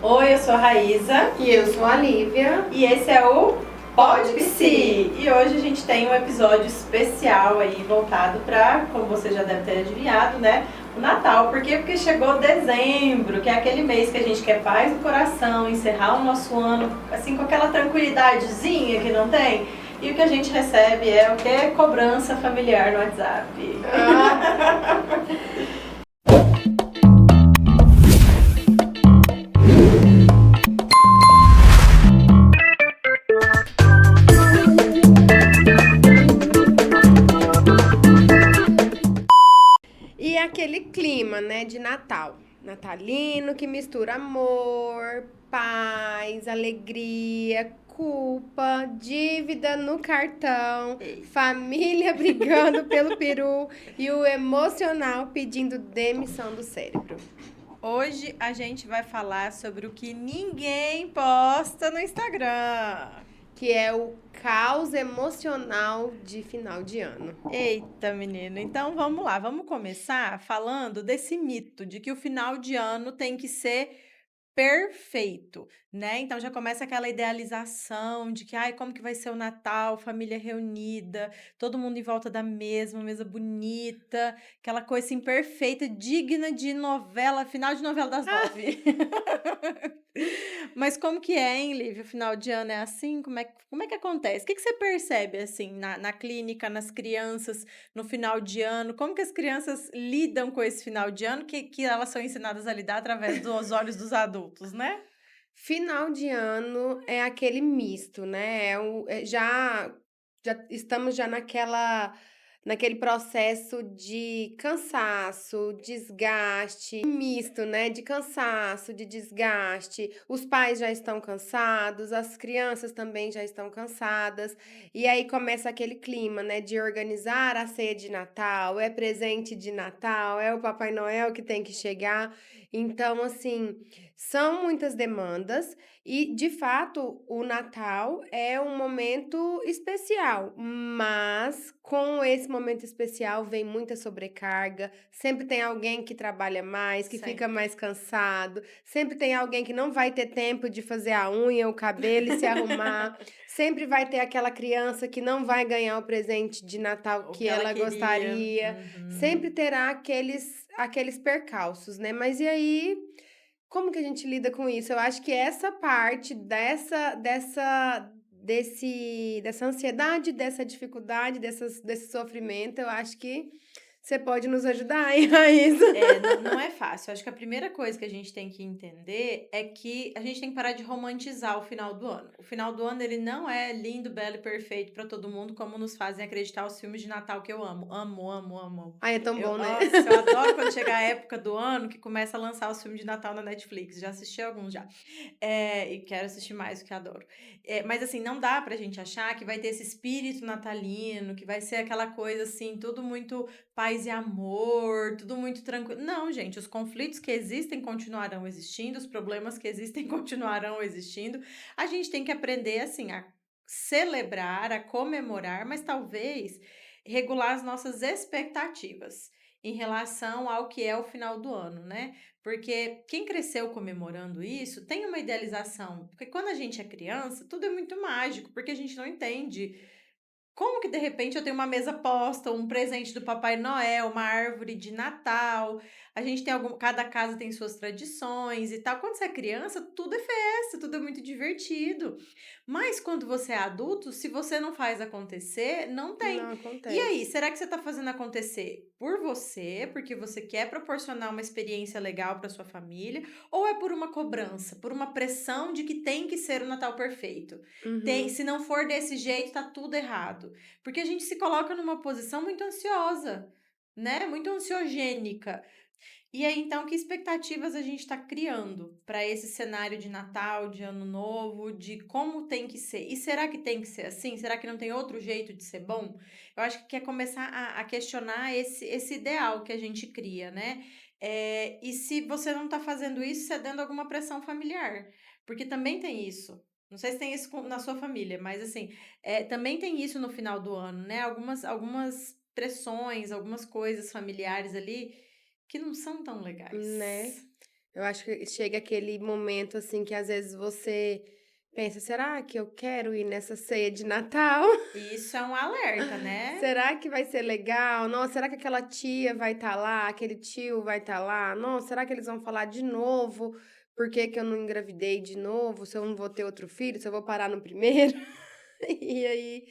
Oi, eu sou a Raíza E eu sou a Lívia. e esse é o Pod Psi. E hoje a gente tem um episódio especial aí voltado para, como você já deve ter adivinhado, né? O Natal. Por quê? Porque chegou dezembro, que é aquele mês que a gente quer paz no coração, encerrar o nosso ano assim com aquela tranquilidadezinha que não tem. E o que a gente recebe é o quê? Cobrança familiar no WhatsApp. E aquele clima, né, de Natal. Natalino que mistura amor, paz, alegria, culpa, dívida no cartão, Ei. família brigando pelo peru e o emocional pedindo demissão do cérebro. Hoje a gente vai falar sobre o que ninguém posta no Instagram. Que é o caos emocional de final de ano. Eita, menino. Então vamos lá, vamos começar falando desse mito de que o final de ano tem que ser perfeito, né? Então já começa aquela idealização de que, ai, como que vai ser o Natal, família reunida, todo mundo em volta da mesma mesa bonita, aquela coisa assim perfeita, digna de novela, final de novela das 9. Mas como que é, hein, Lívia? O final de ano é assim? Como é que acontece? O que você percebe, assim, na clínica, nas crianças, no final de ano? Como que as crianças lidam com esse final de ano que elas são ensinadas a lidar através dos olhos dos adultos, né? Final de ano é aquele misto, né? Já estamos já naquele processo de cansaço, desgaste, misto, né? De cansaço, de desgaste. Os pais já estão cansados, as crianças também já estão cansadas. E aí começa aquele clima, né? De organizar a ceia de Natal, é presente de Natal, é o Papai Noel que tem que chegar. Então, assim. São muitas demandas e, de fato, o Natal é um momento especial, mas com esse momento especial vem muita sobrecarga. Sempre tem alguém que trabalha mais, que fica Sempre. mais cansado, sempre tem alguém que não vai ter tempo de fazer a unha, o cabelo e se arrumar. Sempre vai ter aquela criança que não vai ganhar o presente de Natal O que que ela ela queria. gostaria. Sempre Uhum. terá aqueles percalços, né? Mas e aí? Como que a gente lida com isso? Eu acho que essa parte dessa ansiedade, dessa dificuldade, desse sofrimento, eu acho que você pode nos ajudar, hein, Raíssa? Não é fácil. Acho que a primeira coisa que a gente tem que entender é que a gente tem que parar de romantizar o final do ano. O final do ano, ele não é lindo, belo e perfeito para todo mundo, como nos fazem acreditar os filmes de Natal que eu amo. Amo, amo, amo, amo. Ai, é tão bom, né? Nossa, eu adoro quando chega a época do ano que começa a lançar os filmes de Natal na Netflix. Já assisti alguns já. E quero assistir mais, porque adoro. Mas assim, não dá pra gente achar que vai ter esse espírito natalino, que vai ser aquela coisa assim, tudo muito paz e amor, tudo muito tranquilo. Não, gente, os conflitos que existem continuarão existindo, os problemas que existem continuarão existindo. A gente tem que aprender, assim, a celebrar, a comemorar, mas talvez regular as nossas expectativas em relação ao que é o final do ano, né? Porque quem cresceu comemorando isso tem uma idealização. Porque quando a gente é criança, tudo é muito mágico, porque a gente não entende como que de repente eu tenho uma mesa posta, um presente do Papai Noel, uma árvore de Natal? A gente tem cada casa tem suas tradições e tal. Quando você é criança, tudo é festa, tudo é muito divertido. Mas quando você é adulto, se você não faz acontecer, não tem. Não E aí, acontece. será que você está fazendo acontecer por você, porque você quer proporcionar uma experiência legal para sua família, ou é por uma cobrança, por uma pressão de que tem que ser o Natal perfeito? Uhum. Se não for desse jeito, tá tudo errado. Porque a gente se coloca numa posição muito ansiosa, né? Muito ansiogênica. E aí, então, que expectativas a gente está criando para esse cenário de Natal, de Ano Novo, de como tem que ser? E será que tem que ser assim? Será que não tem outro jeito de ser bom? Eu acho que é começar a questionar esse ideal que a gente cria, né? E se você não está fazendo isso, cedendo alguma pressão familiar. Porque também tem isso. Não sei se tem isso na sua família, mas assim, também tem isso no final do ano, né? Algumas pressões, algumas coisas familiares ali que não são tão Né? legais. Eu acho que chega aquele momento, assim, que às vezes você pensa: "Será que eu quero ir nessa ceia de Natal? Isso é um alerta, né. Será que vai ser legal? Nossa, será que aquela tia vai estar lá, aquele tio vai estar lá? Nossa, será que eles vão falar de novo por que que eu não engravidei de novo, se eu não vou ter outro filho, se eu vou parar no primeiro?" E aí,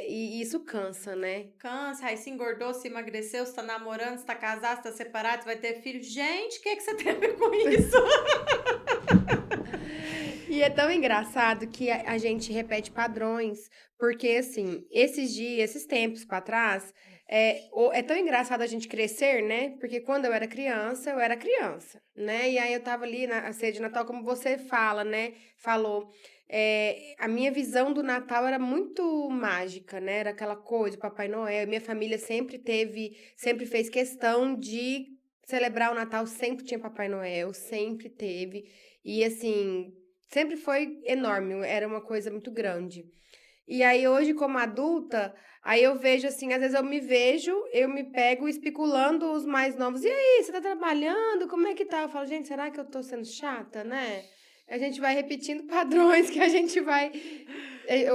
e isso cansa, né. Cansa, aí se engordou, se emagreceu, se tá namorando, se tá casado, se tá separado, se vai ter filho. Gente, o que que você tem a ver com isso? E é tão engraçado que a gente repete padrões, porque, assim, esses tempos para trás, é tão engraçado a gente crescer, né, porque quando eu era criança, né, e aí eu estava ali na ceia de Natal, como você fala, né, falou, a minha visão do Natal era muito mágica, né, era aquela coisa, Papai Noel, minha família sempre fez questão de celebrar o Natal, sempre tinha Papai Noel, sempre teve, e assim, sempre foi enorme, era uma coisa muito grande. E aí hoje como adulta, aí eu vejo assim, às vezes eu me pego especulando os mais novos: "E aí, você tá trabalhando? Como é que tá?" Eu falo: "Gente, será que eu tô sendo chata, né?" A gente vai repetindo padrões que a gente vai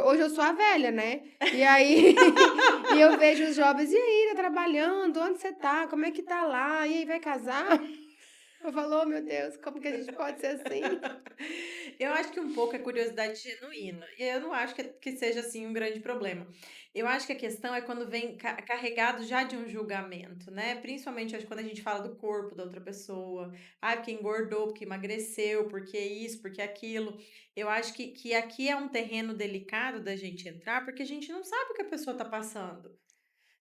hoje eu sou a velha, né, e aí e eu vejo os jovens: "E aí, tá trabalhando? Onde você tá? Como é que tá lá? E aí, vai casar?" Eu falo: "Oh, meu Deus, como que a gente pode ser assim?" Eu acho que um pouco é curiosidade genuína, e eu não acho que seja, assim, um grande problema. Eu acho que a questão é quando vem carregado já de um julgamento, né, principalmente acho que quando a gente fala do corpo da outra pessoa, "Ah, porque engordou, porque emagreceu, porque isso, porque aquilo". Eu acho que aqui é um terreno delicado da gente entrar, porque a gente não sabe o que a pessoa está passando.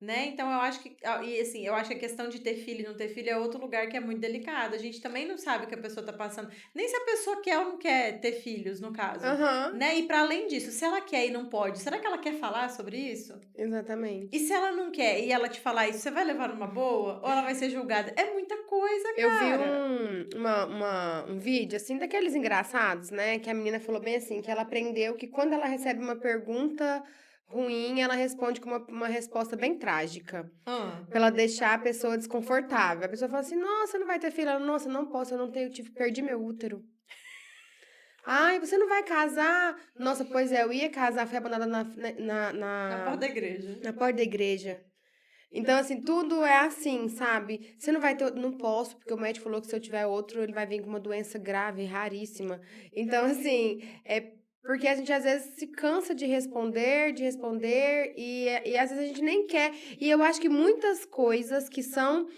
Né, então eu acho que e assim, eu acho que a questão de ter filho e não ter filho é outro lugar que é muito delicado, a gente também não sabe o que a pessoa tá passando, nem se a pessoa quer ou não quer ter filhos, no caso, Aham, né, e para além disso, se ela quer e não pode, será que ela quer falar sobre isso? E exatamente. se ela não quer e ela te falar isso, você vai levar numa boa ou ela vai ser julgada? É muita coisa, Eu vi cara. um vídeo, assim, daqueles engraçados, né, que a menina falou bem assim, que ela aprendeu que quando ela recebe uma pergunta ruim, ela responde com uma resposta bem trágica, Hã. pra ela deixar a pessoa desconfortável. A pessoa fala assim: "Nossa, não vai ter filho?" Ela: "Nossa, não posso, eu não tenho, perdi meu útero." "Ai, você não vai casar?" "Nossa, pois é, eu ia casar, fui abandonada Na porta da igreja. na porta da igreja." Então, assim, tudo é assim, sabe. Você não vai ter não posso, porque o médico falou que se eu tiver outro, ele vai vir com uma doença grave, raríssima. Então, assim, é porque a gente às vezes se cansa de responder, e às vezes a gente nem quer. E eu acho que muitas coisas que são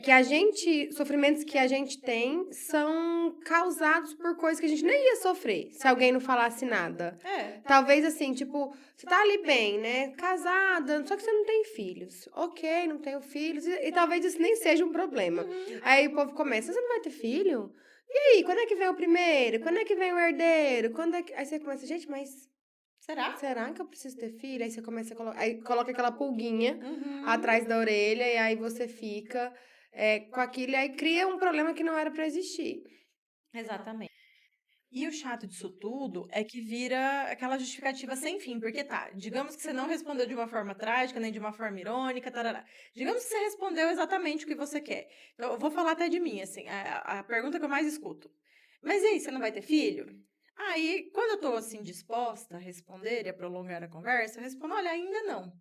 que a gente sofrimentos que a gente tem são causados por coisas que a gente nem ia sofrer, se alguém não falasse nada. É. Talvez, assim, tipo, você tá ali bem, né, casada, só que você não tem filhos. Ok, não tenho filhos, e talvez isso nem seja um problema. Uhum. Aí o povo começa: "Você não vai ter filho? E aí, quando é que vem o primeiro? Quando é que vem o herdeiro? Quando é que" Aí você começa: "Gente, mas Será? será que eu preciso ter filho?" Aí você começa a aí coloca aquela pulguinha Uhum. atrás da orelha, e aí você fica, com aquilo, e aí cria um problema que não era para existir. Exatamente. E o chato disso tudo é que vira aquela justificativa sem fim, porque tá, digamos que você não respondeu de uma forma trágica, nem de uma forma irônica, tarará. Digamos que você respondeu exatamente o que você quer. Então, eu vou falar até de mim, assim, a pergunta que eu mais escuto. Mas e aí, você não vai ter filho? Aí, quando eu tô assim disposta a responder e a prolongar a conversa, eu respondo: olha, ainda não.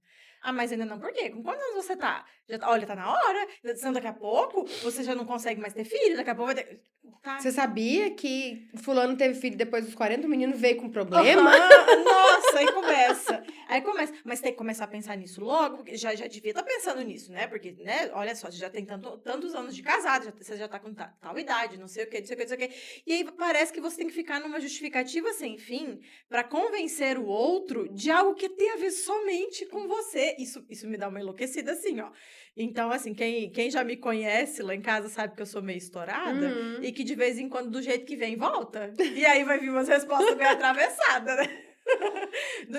Ah, mas ainda não por quê? Com quantos anos você tá? Olha, tá na hora, senão daqui a pouco você já não consegue mais ter filho, daqui a pouco vai ter. Tá. Você sabia que fulano teve filho depois dos 40, o menino veio com problema? Aham, nossa, aí começa. Aí começa, mas tem que começar a pensar nisso logo, porque já devia estar pensando nisso, né? Porque, né, olha só, você já tem tantos anos de casado, você já tá com tal idade, não sei o quê, não sei o quê, não sei o quê. E aí parece que você tem que ficar numa justificativa sem fim para convencer o outro de algo que tem a ver somente com você. Isso me dá uma enlouquecida assim, ó. Então, assim, quem já me conhece lá em casa sabe que eu sou meio estourada e Uhum. que de vez em quando, do jeito que vem, volta. E aí vai vir umas respostas meio atravessadas, né?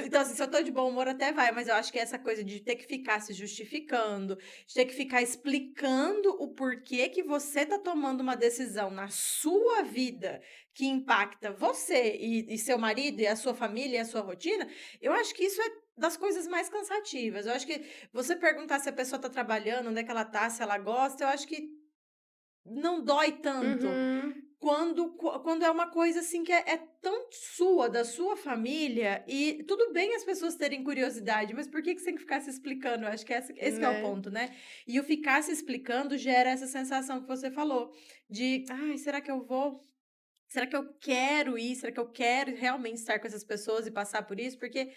Então, assim, se eu tô de bom humor até vai, mas eu acho que essa coisa de ter que ficar se justificando, de ter que ficar explicando o porquê que você tá tomando uma decisão na sua vida que impacta você e seu marido e a sua família e a sua rotina, eu acho que isso é das coisas mais cansativas. Eu acho que você perguntar se a pessoa tá trabalhando, onde é que ela tá, se ela gosta, eu acho que não dói tanto. Uhum. Quando é uma coisa, assim, que é tão sua, da sua família, e tudo bem as pessoas terem curiosidade, mas por que você tem que ficar se explicando? Eu acho que esse que é o Né. ponto, né. E o ficar se explicando gera essa sensação que você falou, de: "Ai, será que eu vou? Será que eu quero ir? Será que eu quero realmente estar com essas pessoas e passar por isso?" Porque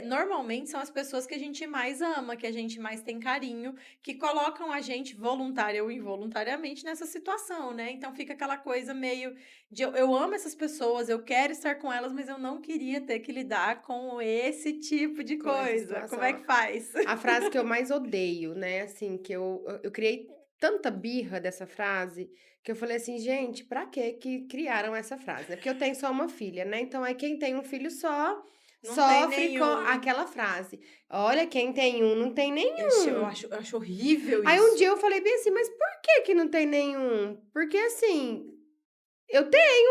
normalmente são as pessoas que a gente mais ama, que a gente mais tem carinho, que colocam a gente voluntária ou involuntariamente nessa situação, né. Então fica aquela coisa meio de eu amo essas pessoas, eu quero estar com elas, mas eu não queria ter que lidar com esse tipo de Com essa coisa. Como é situação. que faz? A frase que eu mais odeio, né, assim, que eu criei tanta birra dessa frase, que eu falei assim: "Gente, pra que criaram essa frase?", né, porque eu tenho só uma filha, né, então aí quem tem um filho só, Não tem sofre com nenhum. aquela frase: "Olha, quem tem um não tem Ixi, eu nenhum". acho eu acho horrível Aí um isso. dia eu falei bem assim: "Mas por que não tem nenhum?". Porque assim, eu tenho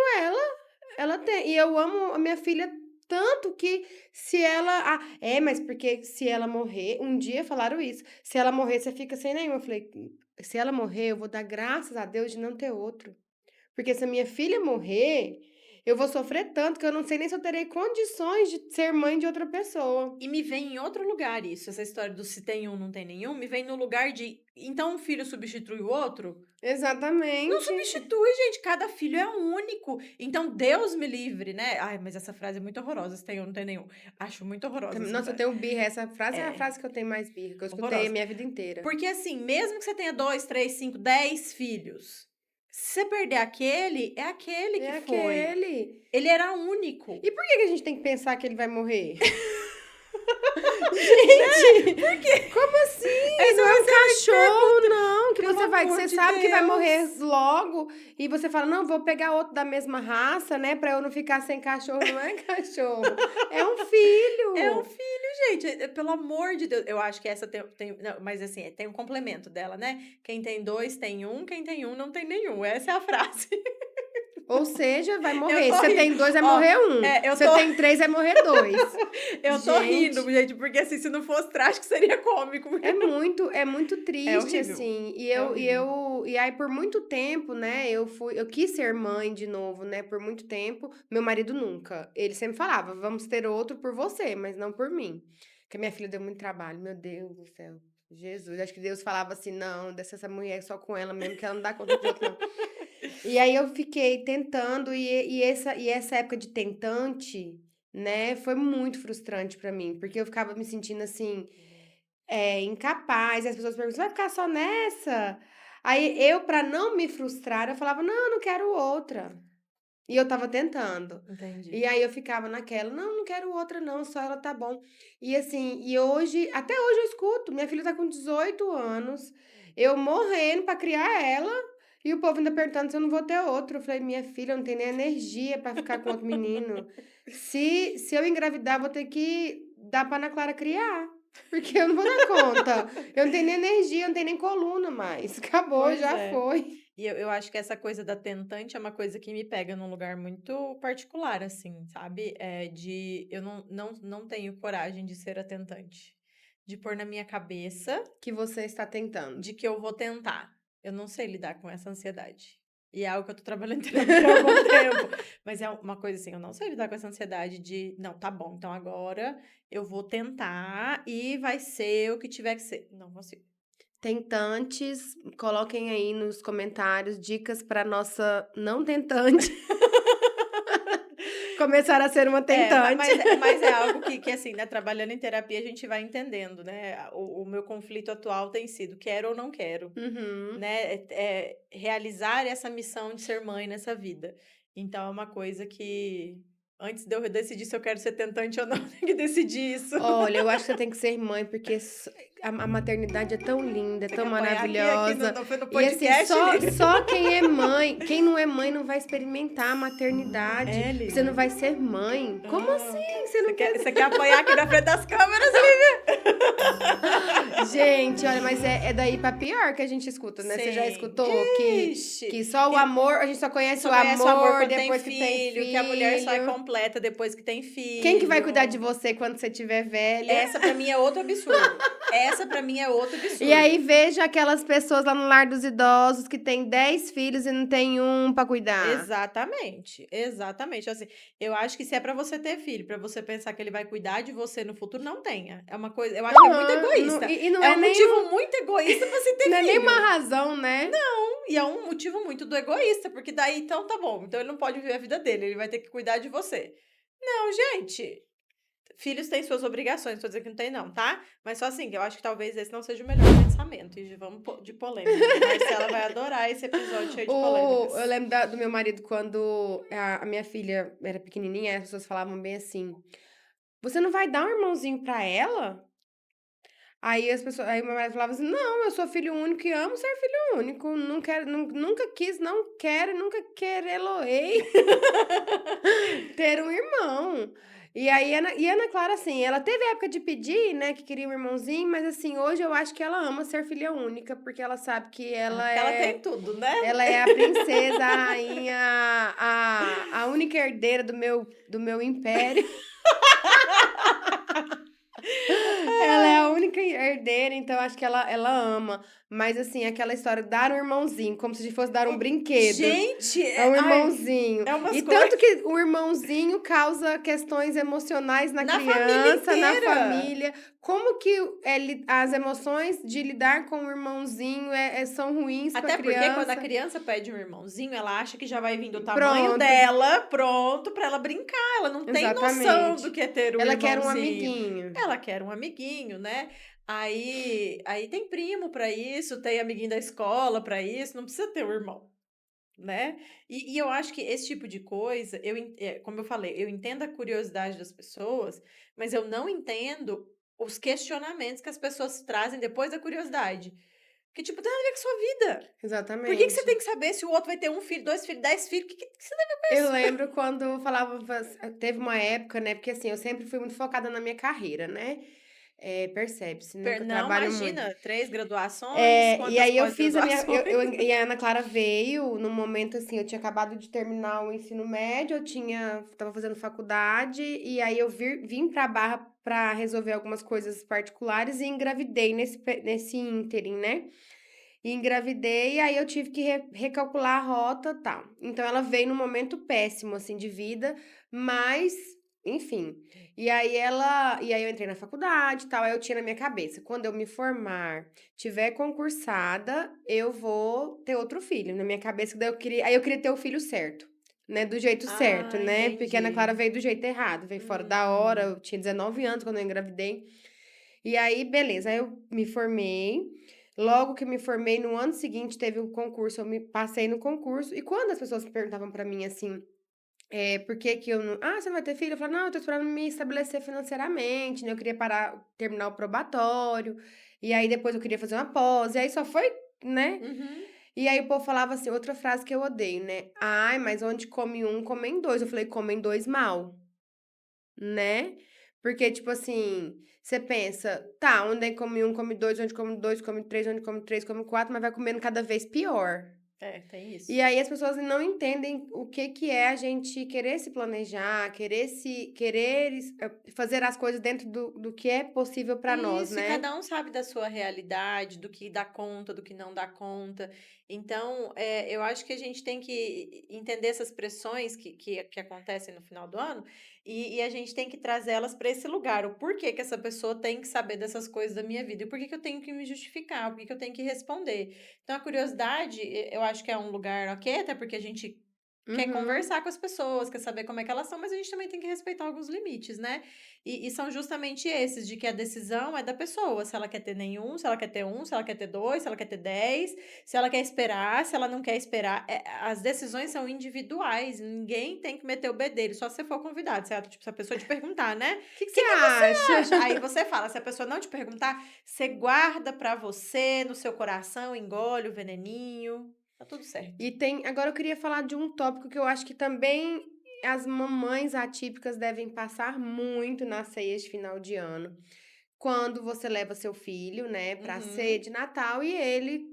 ela tem. E eu amo a minha filha tanto que se ela mas porque se ela morrer um dia falaram isso: "Se ela morrer, você fica sem nenhum". Eu falei: Se ela morrer, eu vou dar graças a Deus de não ter outro. Porque se a minha filha morrer, eu vou sofrer tanto que eu não sei nem se eu terei condições de ser mãe de outra pessoa". E me vem em outro lugar isso, essa história do se tem um, não tem nenhum, me vem no lugar de então um filho substitui o outro? Não Exatamente. substitui, gente, cada filho é único. Então, Deus me livre, né. Ai, mas essa frase é muito horrorosa, se tem ou não tem nenhum. Acho muito horrorosa essa Nossa, eu frase. tenho birra, essa frase é a É, frase que eu tenho mais birra, que eu escutei a horrorosa. minha vida inteira. Porque, assim, mesmo que você tenha 2, 3, 5, 10 filhos, se você perder aquele, é aquele que É foi. aquele. Ele era único. E por que que a gente tem que pensar que ele vai morrer? Gente, Por quê? como assim? Essa Não é vai um ser a grande cachorro pergunta. não, que Pelo amor você de sabe que vai morrer Deus. logo e você fala: "Não, vou pegar outro da mesma raça, né, pra eu não ficar sem cachorro", não é cachorro, é um É um filho. filho, gente, pelo amor de Deus. Eu acho que essa tem não, mas assim, tem um complemento dela, né, quem tem 2 tem um, quem tem um não tem nenhum, essa é a frase. Ou seja, vai Eu morrer, se tô você rindo. tem 2 vai Ó, morrer um, eu se você tô tem 3 vai morrer 2. eu tô rindo, Gente. gente, porque assim, se não fosse trágico seria cômico, porque É muito é triste, horrível, assim, é horrível. e aí por muito tempo, né, eu quis ser mãe de novo, né, por muito tempo, meu marido nunca. Ele sempre falava: "Vamos ter outro por você, mas não por mim", porque a minha filha deu muito trabalho, meu Deus do céu, Jesus, acho que Deus falava assim: "Não, deixa essa mulher só com ela mesmo, que ela não dá conta de outro não". E aí eu fiquei tentando e essa época de tentante, né, foi muito frustrante pra mim, porque eu ficava me sentindo assim incapaz, e as pessoas perguntam: "Você vai ficar só nessa?". Aí eu, pra não me frustrar, eu falava: "Não, eu não quero outra". E eu estava tentando. Entendi. E aí eu ficava naquela: "Não, não quero outra não, só ela tá bom". E assim, e hoje até hoje eu escuto, minha filha tá com 18 anos, eu morrendo pra criar ela, e o povo ainda perguntando se eu não vou ter outro. Eu falei: "Minha filha, eu não tenho nem energia pra ficar com outro menino. Se eu engravidar, eu vou ter que dar pra Ana Clara criar, porque eu não vou dar conta. Eu não tenho nem energia, eu não tenho nem coluna mais. Acabou, Pois já é. foi". E eu acho que essa coisa da tentante é uma coisa que me pega num lugar muito particular, assim, sabe, de eu não tenho coragem de ser a tentante, de pôr na minha cabeça Que você está tentando. de que eu vou tentar. Eu não sei lidar com essa ansiedade. E é algo que eu tô trabalhando em terapia há algum tempo, mas é uma coisa assim, eu não sei lidar com essa ansiedade de: "Não, tá bom, então agora eu vou tentar e vai ser o que tiver que ser". Não consigo. Tentantes, coloquem aí nos comentários dicas para nossa não tentante começar a ser uma É, tentante. mas é algo que assim, né, trabalhando em terapia a gente vai entendendo, né, o meu conflito atual tem sido: quero ou não quero, Uhum. né, realizar essa missão de ser mãe nessa vida. Então é uma coisa que antes de eu decidir se eu quero ser tentante ou não, eu tenho que decidir isso. Olha, eu acho que você tem que ser mãe, porque a maternidade é tão linda, é Você tão quer apanhar aqui no maravilhosa. no no E assim, podcast, Lívia? só quem é mãe, quem não é mãe não vai experimentar a maternidade. É, Você não Lívia. vai ser mãe. Como Ah, assim? Você não quer você quer apanhar aqui na frente das câmeras, Lívia? Gente, olha, mas é daí pra pior que a gente escuta, né. Você já Sim. escutou Ixi, que só o amor a gente só conhece o só conhece o amor amor quando tem depois que tem filho, que a mulher só é filho. completa depois que tem Quem que vai cuidar de filho. você quando você estiver velha? Essa pra mim é outro absurdo. essa pra mim é outro E aí absurdo. veja aquelas pessoas lá no lar dos idosos que têm 10 filhos e não tem um pra cuidar. Exatamente, exatamente. Assim, eu acho que se é pra você ter filho, pra você pensar que ele vai cuidar de você no futuro, não tenha. É uma coisa, eu acho que é muito Aham, egoísta. e não É é um nem motivo muito egoísta pra se ter não é nem uma filho. razão, né. E é um motivo muito do egoísta, porque daí então tá bom, então ele não pode viver a vida dele, ele vai ter que cuidar de você. Não, gente, filhos têm suas obrigações, não tô dizendo que não tem não, tá? Mas só assim, que eu acho que talvez esse não seja o melhor pensamento, e vamos de polêmica. Marcela vai adorar esse episódio cheio de Eu polêmicas. lembro do meu marido quando a minha filha era pequenininha, as pessoas falavam bem assim: "Você não vai dar um irmãozinho pra ela?" Aí meu marido falava assim: "Não, eu sou filho único e amo ser filho único, não quero nunca quis, não quero, nunca querê-lo-ei ter um irmão". E Ana Clara, assim, ela teve a época de pedir, né, que queria um irmãozinho, mas, assim, hoje eu acho que ela ama ser filha única, porque ela sabe que É, porque ela tem tudo, né? ela é a princesa, a rainha, a única herdeira do meu império. Ela é a única herdeira, então acho que ela ama. Mas, assim, aquela história, dar um irmãozinho, como se fosse dar um brinquedo. Gente, É um ai, irmãozinho. é umas E tanto coisas que o irmãozinho causa questões emocionais na na família criança, na inteira. família. Como que as emoções de lidar com o irmãozinho são ruins para a Até porque quando a criança? criança pede um irmãozinho, ela acha que já vai vir do tamanho Pronto, dela, pronto pra ela brincar. Ela não tem noção do exatamente. que é ter um Ela quer um irmãozinho. amiguinho. Ela quer um amiguinho, né? Aí tem primo pra isso, tem amiguinho da escola pra isso, não precisa ter um irmão, né? E eu acho que esse tipo de coisa, como eu falei, eu entendo a curiosidade das pessoas, mas eu não entendo os questionamentos que as pessoas trazem depois da curiosidade. Que, tipo, tem nada a ver com a sua vida. Por que você Exatamente. tem que saber se o outro vai ter um filho, 2 filhos, 10 filhos? Que você tem a ver com Eu isso? lembro quando falava teve uma época, né, porque, assim, eu sempre fui muito focada na minha carreira, né, percebe-se, né, que eu Não, trabalho muito. imagina, 3 graduações, E quantas aí eu fiz a minha pós-graduações? e a Ana Clara veio num momento, assim, eu tinha acabado de terminar o ensino médio, estava fazendo faculdade, e aí eu vim pra Barra pra resolver algumas coisas particulares e engravidei nesse ínterim, né. E engravidei, e aí eu tive que recalcular a rota, tal. Então ela veio num momento péssimo, assim, de vida, mas, enfim. E aí eu entrei na faculdade, e tal, aí eu tinha na minha cabeça, quando eu me formar, tiver concursada, eu vou ter outro filho. Na minha cabeça, daí eu queria ter o filho certo, né, do jeito certo, Ah, né, porque a Ana Clara entendi. veio do jeito errado, veio fora da hora, Hum. eu tinha 19 anos quando eu engravidei. E aí, beleza, aí eu me formei. Logo que me formei, no ano seguinte teve o concurso, eu me passei no concurso. E quando as pessoas perguntavam pra mim assim, por que que eu não. Ah, você não vai ter filho? Eu falava, não, eu tô esperando me estabelecer financeiramente, né? Eu queria terminar o probatório. E aí depois eu queria fazer uma pós. E aí só foi, né? Uhum. E aí o povo falava assim, outra frase que eu odeio, né? Ai, mas onde come um, comem dois. Eu falei, comem dois mal. Né? Porque, tipo assim, você pensa, tá, onde come um, come dois, onde come dois, come três, onde come três, come quatro, mas vai comendo cada vez pior. É, tem E isso. aí as pessoas não entendem o que que é a gente querer se planejar, fazer as coisas dentro do que é possível pra nós, Isso, e né? cada um sabe da sua realidade, do que dá conta, do que não dá conta. Então, eu acho que a gente tem que entender essas pressões que acontecem no final do ano e a gente tem que trazer elas para esse lugar. O porquê que essa pessoa tem que saber dessas coisas da minha vida e por que que eu tenho que me justificar, por que que eu tenho que responder. Então, a curiosidade, eu acho que é um lugar ok, até porque a gente quer Uhum. conversar com as pessoas, quer saber como é que elas são, mas a gente também tem que respeitar alguns limites, né? E são justamente esses, de que a decisão é da pessoa, se ela quer ter nenhum, se ela quer ter um, se ela quer ter dois, se ela quer ter 10, se ela quer esperar, se ela não quer esperar. As decisões são individuais, ninguém tem que meter o bedelho, só se você for convidado. Tipo, se a pessoa te perguntar, né? O que que O você que que você acha? acha? Aí você fala, se a pessoa não te perguntar, você guarda pra você, no seu coração, engole o veneninho, tá tudo certo. Agora eu queria falar de um tópico que eu acho que também as mamães atípicas devem passar muito nas ceias de final de ano. Quando você leva seu filho, né, pra ceia Uhum, de Natal e ele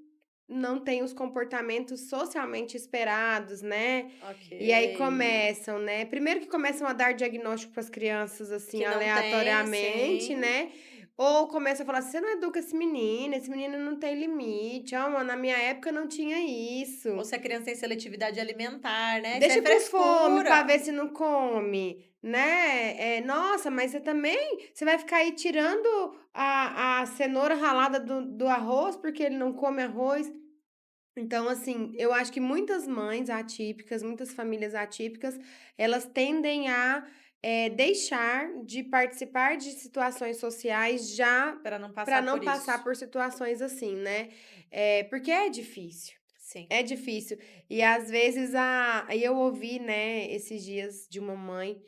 não tem os comportamentos socialmente esperados, né? ok. E aí começam, né? Primeiro que começam a dar diagnóstico para as crianças assim Que não tem, aleatoriamente, sim. né? Ou começa a falar assim: "Você não educa esse menino não tem limite. Ah, na minha época não tinha Ou isso. se a criança tem seletividade alimentar, né, isso é Deixa com fome para frescura. ver se não come", né. Nossa, mas você vai ficar aí tirando a cenoura ralada do arroz, porque ele não come arroz. Então, assim, eu acho que muitas mães atípicas, muitas famílias atípicas, elas tendem a, deixar de participar de situações sociais já Para não para passar não por passar isso. por situações assim, né. Porque é difícil, Sim. é difícil. E às vezes aí eu ouvi, né, esses dias de uma mãe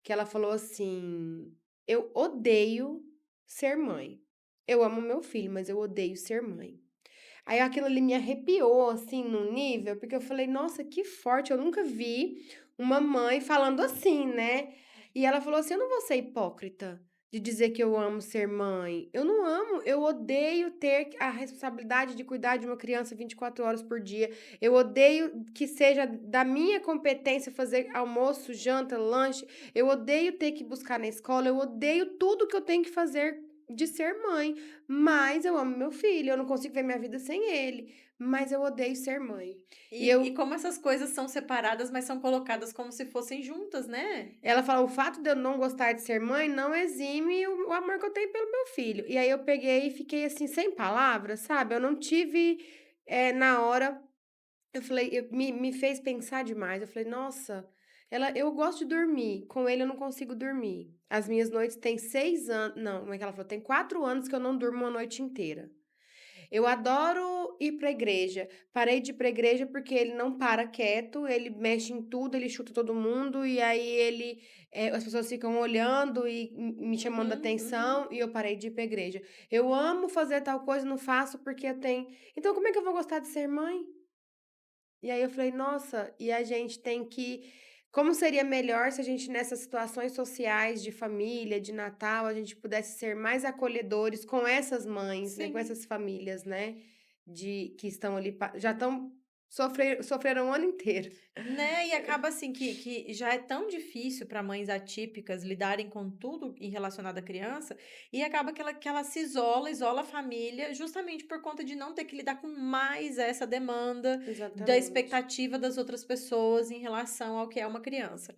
que ela falou assim: "Eu odeio ser mãe. Eu amo meu filho, mas eu odeio ser mãe". Aí aquilo ali me arrepiou, assim, num nível, porque eu falei: "Nossa, que forte, eu nunca vi uma mãe falando assim, né". E ela falou assim: "Eu não vou ser hipócrita de dizer que eu amo ser mãe. Eu não amo, eu odeio ter a responsabilidade de cuidar de uma criança 24 horas por dia. Eu odeio que seja da minha competência fazer almoço, janta, lanche. Eu odeio ter que buscar na escola, eu odeio tudo que eu tenho que fazer de ser mãe. Mas eu amo meu filho, eu não consigo ver minha vida sem ele, mas eu odeio ser mãe". E E eu como essas coisas são separadas, mas são colocadas como se fossem juntas, né. ela fala: "O fato de eu não gostar de ser mãe não exime o amor que eu tenho pelo meu filho". E aí eu peguei e fiquei, assim, sem palavras, sabe, eu não tive, na hora eu falei me fez pensar demais, eu falei: "Nossa, eu gosto de dormir, com ele eu não consigo dormir". As minhas noites têm 6 anos não, como é que ela falou? "Tem 4 anos que eu não durmo uma noite inteira". Eu adoro ir pra igreja. Parei de ir pra igreja porque ele não para quieto, ele mexe em tudo, ele chuta todo mundo e aí as pessoas ficam olhando e me chamando Uhum, uhum. atenção e eu parei de ir pra igreja. Eu amo fazer tal coisa, não faço porque eu tenho então como é que eu vou gostar de ser mãe? E aí eu falei: "Nossa, e a gente tem que como seria melhor se a gente nessas situações sociais de família, de Natal, a gente pudesse ser mais acolhedores com essas mães, né, com Sim. essas famílias, né, de que estão ali já estão sofreram o ano inteiro". Né, e acaba assim que já é tão difícil para mães atípicas lidarem com tudo em relacionado à criança, e acaba que ela se isola a família, justamente por conta de não ter que lidar com mais essa demanda da Exatamente. expectativa das outras pessoas em relação ao que é uma criança.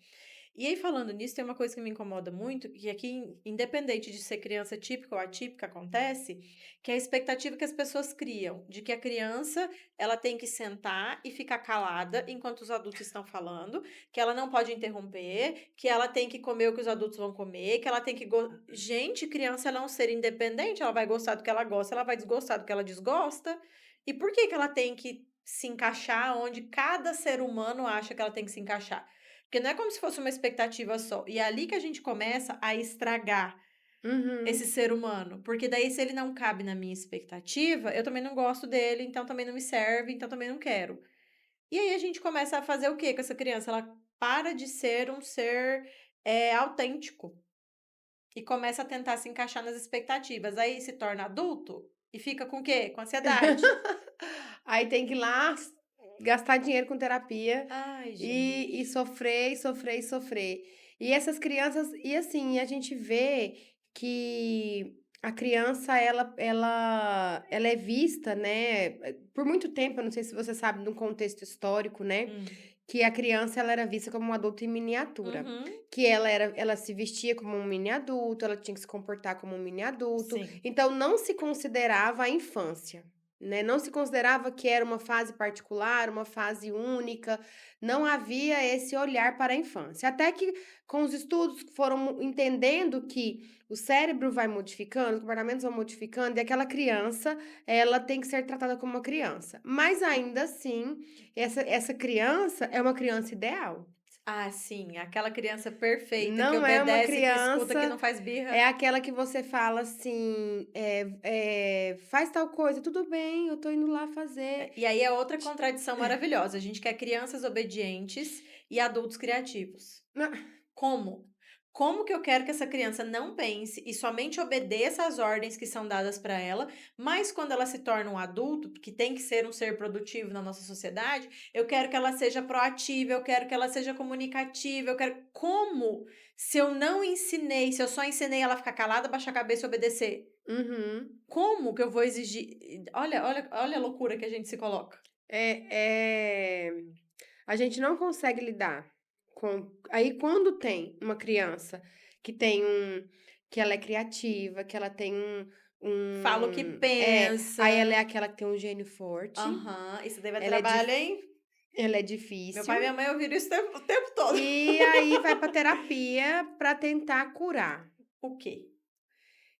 E aí falando nisso, tem uma coisa que me incomoda muito, que aqui independente de ser criança típica ou atípica, acontece, que é a expectativa que as pessoas criam, de que a criança ela tem que sentar e ficar calada enquanto os adultos estão falando, que ela não pode interromper, que ela tem que comer o que os adultos vão comer, que ela tem que gente, criança ela é um ser independente, ela vai gostar do que ela gosta, ela vai desgostar do que ela desgosta. E por que que ela tem que se encaixar onde cada ser humano acha que ela tem que se encaixar? Porque não é como se fosse uma expectativa só. E é ali que a gente começa a estragar esse Uhum. ser humano, porque daí se ele não cabe na minha expectativa, eu também não gosto dele, então também não me serve, então também não quero. E aí a gente começa a fazer o quê com essa criança? Ela para de ser um ser, autêntico e começa a tentar se encaixar nas expectativas. Aí se torna adulto e fica com o quê? Com ansiedade. Aí tem que ir lá gastar dinheiro com terapia Ai, e gente. sofrer, e sofrer, e sofrer. E essas crianças e assim, a gente vê que a criança ela é vista, né, por muito tempo, eu não sei se você sabe, num contexto histórico, né, Hum. que a criança ela era vista como um adulto em miniatura, Uhum. que ela se vestia como um mini adulto, ela tinha que se comportar como um mini adulto, Sim. então não se considerava a infância, né, não se considerava que era uma fase particular, uma fase única, não havia esse olhar para a infância. Até que com os estudos foram entendendo que o cérebro vai modificando, os comportamentos vão modificando e aquela criança, ela tem que ser tratada como uma criança. Mas ainda assim, essa criança é uma criança ideal. Ah, sim, aquela criança perfeita que Não é uma obedece, que escuta, que criança não faz é birra. aquela que você fala assim, "Faz tal coisa", "Tudo bem, eu tô indo lá fazer". E aí é outra contradição maravilhosa, a gente quer crianças obedientes e adultos criativos. Como? Como que eu quero que essa criança não pense e somente obedeça às ordens que são dadas para ela, mas quando ela se torna um adulto, que tem que ser um ser produtivo na nossa sociedade, eu quero que ela seja proativa, eu quero que ela seja comunicativa, eu quero. Como? Se eu não ensinei, se eu só ensinei ela a ficar calada, baixar a cabeça e obedecer? Uhum. Como que eu vou exigir olha a loucura que a gente se coloca. É, a gente não consegue lidar com aí quando tem uma criança que tem que ela é criativa, que ela tem Fala o que aí pensa. ela é aquela que tem um gênio forte, Aham, isso daí vai ela é trabalho, dif hein. ela é Meu pai e difícil, minha mãe ouviram isso o tempo todo. e aí vai pra terapia pra tentar curar. O quê?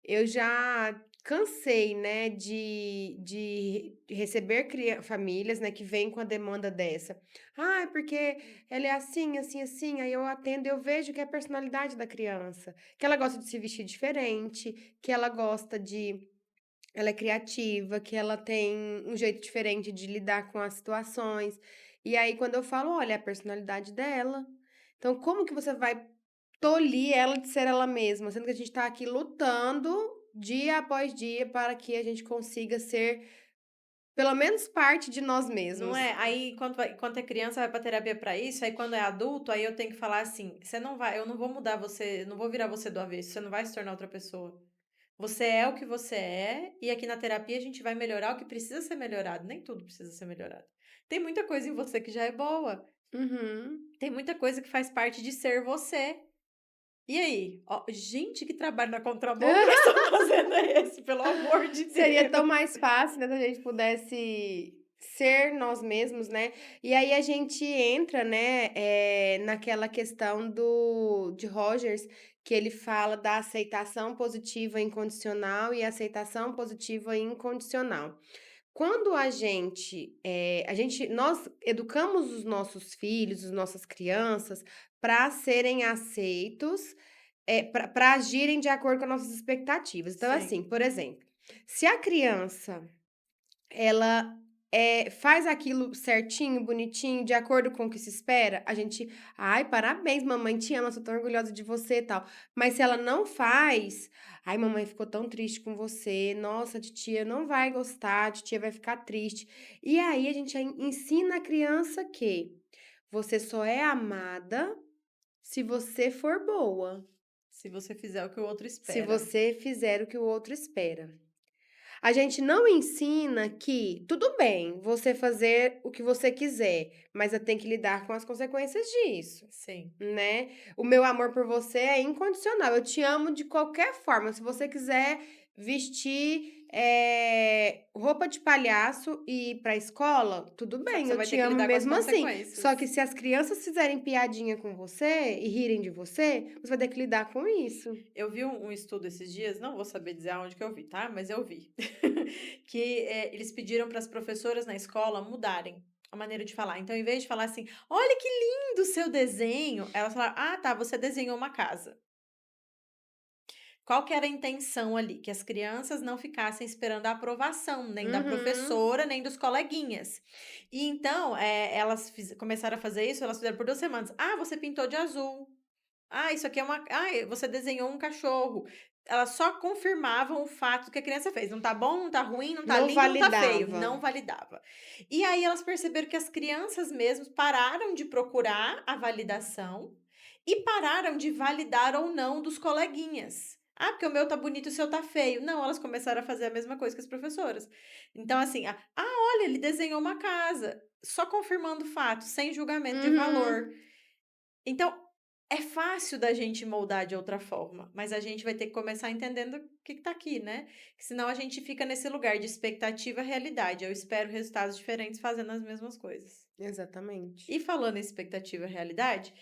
Eu já cansei, né, de receber famílias, né, que vêm com a demanda dessa. "Ah, é porque ela é assim, assim, assim", aí eu atendo e eu vejo que é a personalidade da criança, que ela gosta de se vestir diferente, que ela gosta de ela é criativa, que ela tem um jeito diferente de lidar com as situações. E aí quando eu falo: "Olha, é a personalidade dela, então como que você vai tolir ela de ser ela mesma, sendo que a gente tá aqui lutando dia após dia para que a gente consiga ser pelo menos parte de nós Não mesmos". é? Aí quando é criança vai pra terapia pra isso, aí quando é adulto, aí eu tenho que falar assim: "Você não vai eu não vou mudar você, não vou virar você do avesso, você não vai se tornar outra pessoa. Você é o que você é, e aqui na terapia a gente vai melhorar o que precisa ser melhorado, nem tudo precisa ser melhorado. Tem muita coisa em você que já é boa, Uhum. tem muita coisa que faz parte de ser você. E aí? Ó, gente, que trabalho na contramão que nós estamos fazendo é esse, pelo amor de Seria tão Deus. mais fácil, né, se a gente pudesse ser nós mesmos, né. E aí a gente entra, né, naquela questão de Rogers, que ele fala da aceitação positiva incondicional e aceitação positiva incondicional. Quando nós educamos os nossos filhos, as nossas crianças, para serem aceitos, para agirem de acordo com as nossas expectativas. Então, assim, Sim. por exemplo, se a criança ela, faz aquilo certinho, bonitinho, de acordo com o que se espera, a gente: "Ai, parabéns, mamãe te ama, sou tão orgulhosa de você", e tal. Mas se ela não faz: "Ai, mamãe ficou tão triste com você. Nossa, titia não vai gostar, titia vai ficar triste". E aí a gente ensina a criança que você só é amada se você for boa, Se você fizer o que o outro se espera. você fizer o que o outro espera. A gente não ensina que tudo bem você fazer o que você quiser, mas eu tenho que lidar com as consequências disso, Sim. né. O meu amor por você é incondicional, eu te amo de qualquer forma, se você quiser vestir, roupa de palhaço e ir pra escola, tudo Só que bem, você eu vai ter te que amo lidar com as mesmo assim. consequências. Só que se as crianças fizerem piadinha com você e rirem de você, você vai ter que lidar com isso. Eu vi um estudo esses dias, não vou saber dizer aonde que eu vi, tá, mas eu vi, que, eles pediram para as professoras na escola mudarem a maneira de falar. Então, em vez de falar assim: "Olha que lindo o seu desenho", elas falaram: "Ah, tá, você desenhou uma casa". Qual que era a intenção ali? Que as crianças não ficassem esperando a aprovação, nem da Uhum, professora, nem dos coleguinhas. E então, elas começaram a fazer isso, elas fizeram por 2 semanas. "Ah, você pintou de azul. Ah, isso aqui é uma você desenhou um cachorro". Elas só confirmavam o fato que a criança fez. Não tá bom, não tá ruim, não tá não lindo, não tá feio. validava. Não validava. E aí elas perceberam que as crianças mesmos pararam de procurar a validação e pararam de validar ou não dos coleguinhas. "Ah, porque o meu tá bonito e o seu tá feio". Não, elas começaram a fazer a mesma coisa que as professoras. Então assim, olha, ele desenhou uma casa", só confirmando o fato, sem julgamento de valor. Uhum. Então, é fácil da gente moldar de outra forma, mas a gente vai ter que começar entendendo o que tá aqui, né. Que senão a gente fica nesse lugar de expectativa, realidade. Eu espero resultados diferentes fazendo as mesmas coisas. Exatamente. E falando em expectativa, realidade,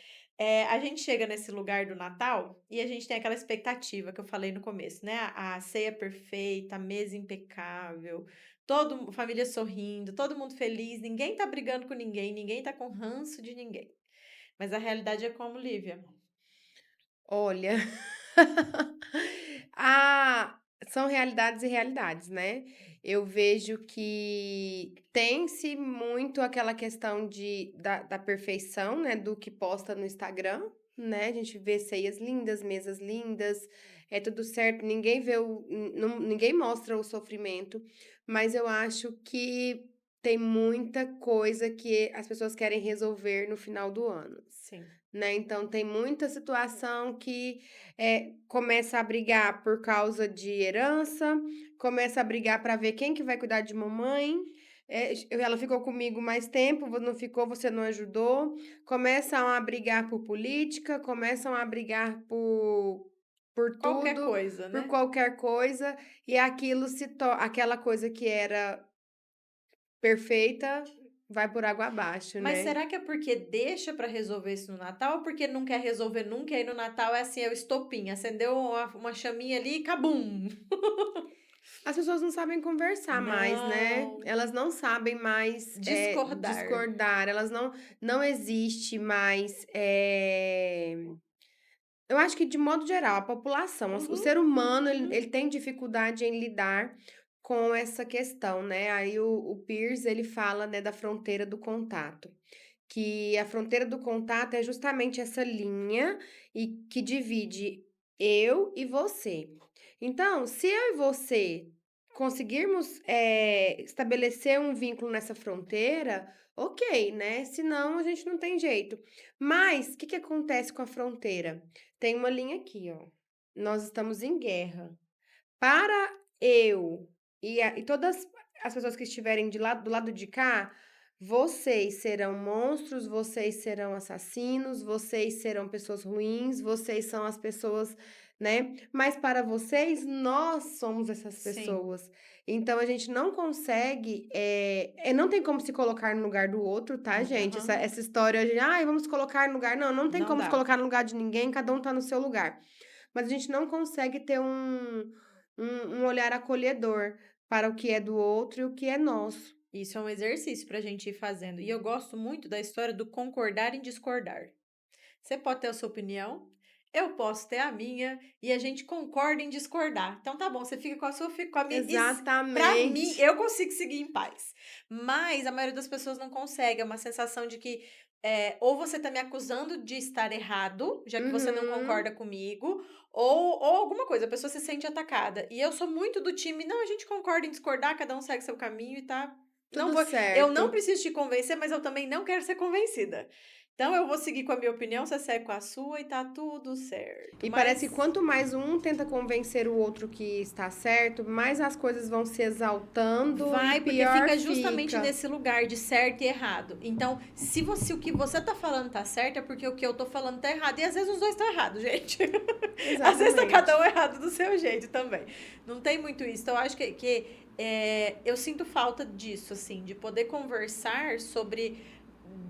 a gente chega nesse lugar do Natal e a gente tem aquela expectativa que eu falei no começo, né, a ceia perfeita, a mesa impecável, todo família sorrindo, todo mundo feliz, ninguém tá brigando com ninguém, ninguém tá com ranço de ninguém. Mas a realidade é como, Lívia? Olha, ah, são realidades e realidades, né. Eu vejo que tem-se muito aquela questão da perfeição, né, do que posta no Instagram, né, a gente vê ceias lindas, mesas lindas, é tudo certo, ninguém vê ninguém mostra o sofrimento, mas eu acho que tem muita coisa que as pessoas querem resolver no final do ano, Sim. né. Então tem muita situação que, começa a brigar por causa de herança, começa a brigar para ver quem que vai cuidar de mamãe, ela ficou comigo mais tempo, não ficou, você não ajudou. Começam a brigar por política, começam a brigar por Qualquer tudo, coisa, por né. qualquer coisa, e aquilo se to aquela coisa que era perfeita, vai por água abaixo, Mas né. será que é porque deixa pra resolver isso no Natal ou porque não quer resolver nunca e aí no Natal é assim, é o estopim, acendeu uma chaminha ali e cabum. As pessoas não sabem conversar mais, né, Não, elas não sabem mais, discordar. discordar, elas não existe mais, eu acho que de modo geral, a população, o Uhum, ser humano, ele uhum. ele tem dificuldade em lidar com essa questão, né. Aí o Pearce, ele fala, né, da fronteira do contato, que a fronteira do contato é justamente essa linha e que divide eu e você. Então, se eu e você conseguirmos, estabelecer um vínculo nessa fronteira, ok, né, senão a gente não tem jeito. Mas, o que que acontece com a fronteira? Tem uma linha aqui, ó, nós estamos em guerra. Para eu e todas as pessoas que estiverem do lado de cá, vocês serão monstros, vocês serão assassinos, vocês serão pessoas ruins, vocês são as pessoas, né, mas para vocês, nós somos essas Sim. pessoas. Então a gente não consegue, não tem como se colocar no lugar do outro, tá, gente? Essa Aham. essa história de: "Ai, vamos colocar no lugar", não tem Não como se dá. colocar no lugar de ninguém, cada um tá no seu lugar. Mas a gente não consegue ter um olhar acolhedor para o que é do outro e o que é nosso. Isso é um exercício pra gente ir fazendo. E eu gosto muito da história do concordar em discordar. Você pode ter a sua opinião, eu posso ter a minha, e a gente concorda em discordar. Então tá bom, você fica com a sua, eu fico com a minha. Pra mim, Exatamente. eu consigo seguir em paz. Mas a maioria das pessoas não consegue. É uma sensação de que ou você tá me acusando de estar errado, já que você não Uhum. concorda comigo, ou alguma coisa, a pessoa se sente atacada. E eu sou muito do time, não, a gente concorda em discordar, cada um segue seu caminho e tá. Não Tudo vou, eu certo. não preciso te convencer, mas eu também não quero ser convencida. Então eu vou seguir com a minha opinião, você segue com a sua e tá tudo certo. E parece Mas que quanto mais um tenta convencer o outro que está certo, mais as coisas vão se exaltando e vai, porque pior fica justamente fica. nesse lugar de certo e errado. Então, se o que você tá falando tá certo, é porque o que eu tô falando tá errado. E às vezes os dois estão errados, gente. Às vezes tá cada Exatamente. um errado do seu jeito também. Não tem muito isso. Então, eu acho que eu sinto falta disso, assim, de poder conversar sobre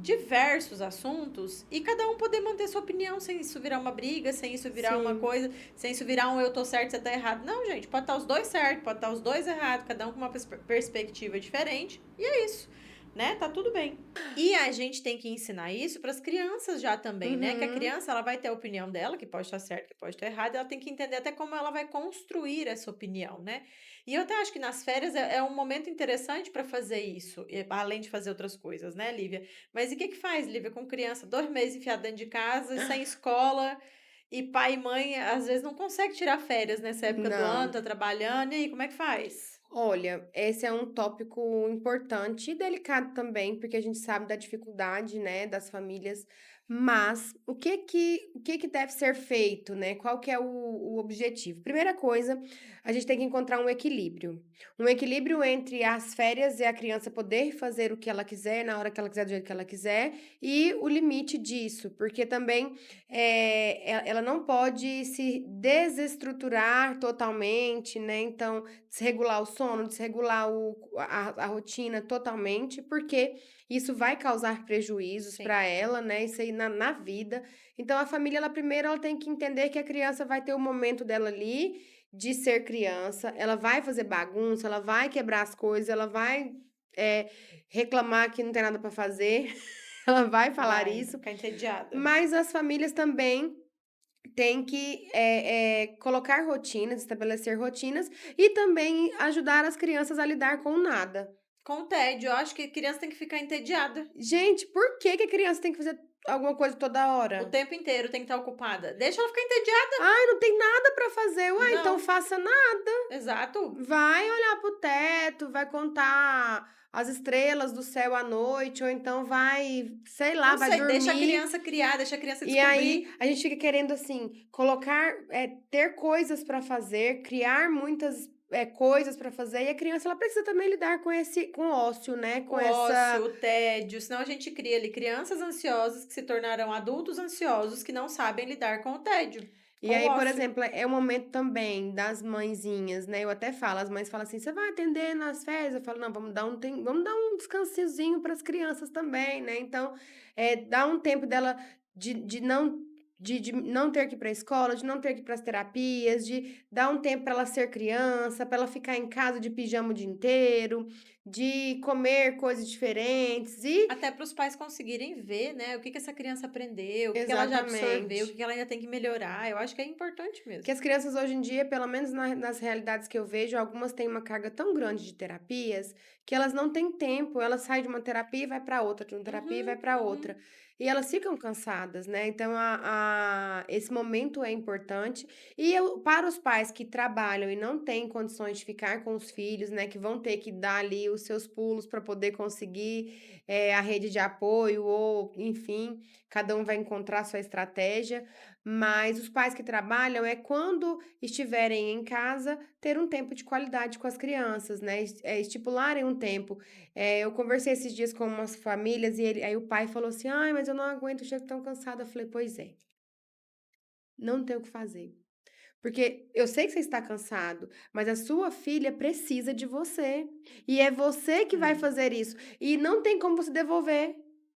diversos assuntos e cada um poder manter sua opinião sem isso virar uma briga, sem isso virar uma Sim. coisa, sem isso virar um eu tô certo, você tá errado. Não, gente, pode estar os dois certos, pode estar os dois errados, cada um com uma perspectiva diferente, e é isso, né? Tá tudo bem. E a gente tem que ensinar isso para as crianças já também, né? Que a Uhum. criança ela vai ter a opinião dela, que pode estar certa, que pode estar errada, ela tem que entender até como ela vai construir essa opinião, né? E eu até acho que nas férias é um momento interessante para fazer isso, além de fazer outras coisas, né, Lívia? Mas e o que que faz, Lívia, com criança 2 meses enfiada dentro de casa, sem escola, e pai e mãe às vezes não consegue tirar férias nessa época do ano, Não. tá trabalhando, e aí como é que faz? Olha, esse é um tópico importante e delicado também, porque a gente sabe da dificuldade, né, das famílias, mas o que que deve ser feito, né? Qual que é o objetivo? Primeira coisa, a gente tem que encontrar um equilíbrio entre as férias e a criança poder fazer o que ela quiser, na hora que ela quiser, do jeito que ela quiser, e o limite disso, porque também ela não pode se desestruturar totalmente, né? Então desregular o sono, desregular a rotina totalmente, porque isso vai causar prejuízos Sim, para ela, né, isso aí na vida. Então a família, ela primeiro ela tem que entender que a criança vai ter o momento dela ali, de ser criança, ela vai fazer bagunça, ela vai quebrar as coisas, ela vai, eh, reclamar que não tem nada para fazer, ela vai falar vai isso, ficar entediada. mas as famílias também tem que, colocar rotinas, estabelecer rotinas e também ajudar as crianças a lidar com o nada. Com tédio, eu acho que criança tem que ficar entediada. Gente, por que que a criança tem que fazer alguma coisa toda O hora. tempo inteiro tem que estar ocupada. Deixa ela ficar entediada. "Ai, não tem nada pra fazer". Ué, então Não, faça nada. exato. Vai olhar para o teto, vai contar as estrelas do céu à noite, ou então vai, sei lá, Não vai sei, deixa a dormir. criança criar, deixa a criança E aí descobrir. a gente fica querendo, assim, colocar, ter coisas para fazer, criar muitas, coisas para fazer, e a criança ela precisa também lidar com o ócio, né, O com essa. ócio, o tédio, senão a gente cria ali crianças ansiosas que se tornarão adultos ansiosos que não sabem lidar com o tédio, E com o aí, por ócio. exemplo, é o momento também das mãezinhas, né, eu até falo, as mães falam assim: "Você vai atender nas férias?" Eu falo: "Não, vamos dar um descansinhozinho para as crianças também, né". Então, dá um tempo dela de não ter que ir para a escola, de não ter que ir para as terapias, de dar um tempo para ela ser criança, para ela ficar em casa de pijama o dia inteiro, de comer coisas diferentes e Até para os pais conseguirem ver, né, o que que essa criança aprendeu, o que que ela já absorveu, o que exatamente. que ela ainda tem que melhorar. Eu acho que é importante Que mesmo. as crianças hoje em dia, pelo menos nas realidades que eu vejo, algumas têm uma carga tão grande de terapias, que elas não têm tempo, elas saem de uma terapia e vai para outra, de uma terapia e vai Uhum, para outra. uhum. E elas ficam cansadas, né, então esse momento é importante. Para os pais que trabalham e não têm condições de ficar com os filhos, né, que vão ter que dar ali os seus pulos para poder conseguir, a rede de apoio ou, enfim, cada um vai encontrar a sua estratégia, mas os pais que trabalham é quando estiverem em casa, ter um tempo de qualidade com as crianças, né, estipularem um tempo. Eu conversei esses dias com umas famílias e aí o pai falou assim: "Ai, mas eu não aguento, eu chego tão cansado". Eu falei: "Pois é, não tem o que fazer, porque eu sei que você está cansado, mas a sua filha precisa de você, e é você que vai É, fazer isso, e não tem como você devolver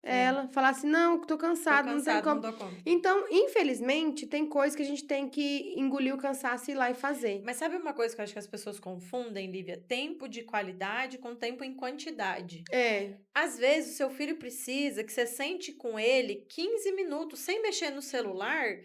é. ela, falar assim: "Não, tô Tô cansado", não tem cansado, não como. dou conta. Então, infelizmente, tem coisas que a gente tem que engolir o cansaço e ir lá e fazer. Mas sabe uma coisa que eu acho que as pessoas confundem, Lívia? Tempo de qualidade com tempo em quantidade. É. Às vezes, o seu filho precisa que você sente com ele 15 minutos sem mexer no celular,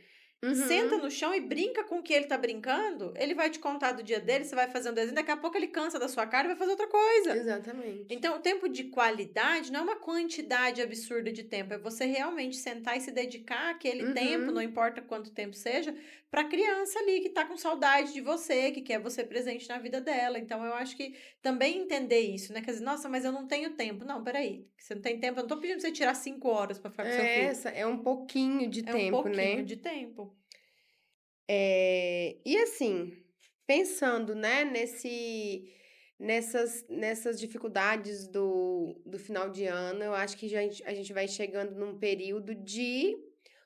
senta Uhum. no chão e brinca com o que ele tá brincando. Ele vai te contar do dia dele, você vai fazer um desenho, daqui a pouco ele cansa da sua cara e vai fazer outra coisa. Exatamente. Então, o tempo de qualidade não é uma quantidade absurda de tempo, é você realmente sentar e se dedicar àquele tempo, não Uhum. importa quanto tempo seja, para a criança ali que está com saudade de você, que quer você presente na vida dela. Então, eu acho que também entender isso, né? Quer dizer, nossa, mas eu não tenho tempo. Não, peraí, você não tem tempo, eu não tô pedindo pra você tirar 5 horas para ficar com seu filho. É um pouquinho de É um tempo, pouquinho né. de tempo. E assim, pensando, né, nessas dificuldades do final de ano, eu acho que a gente vai chegando num período de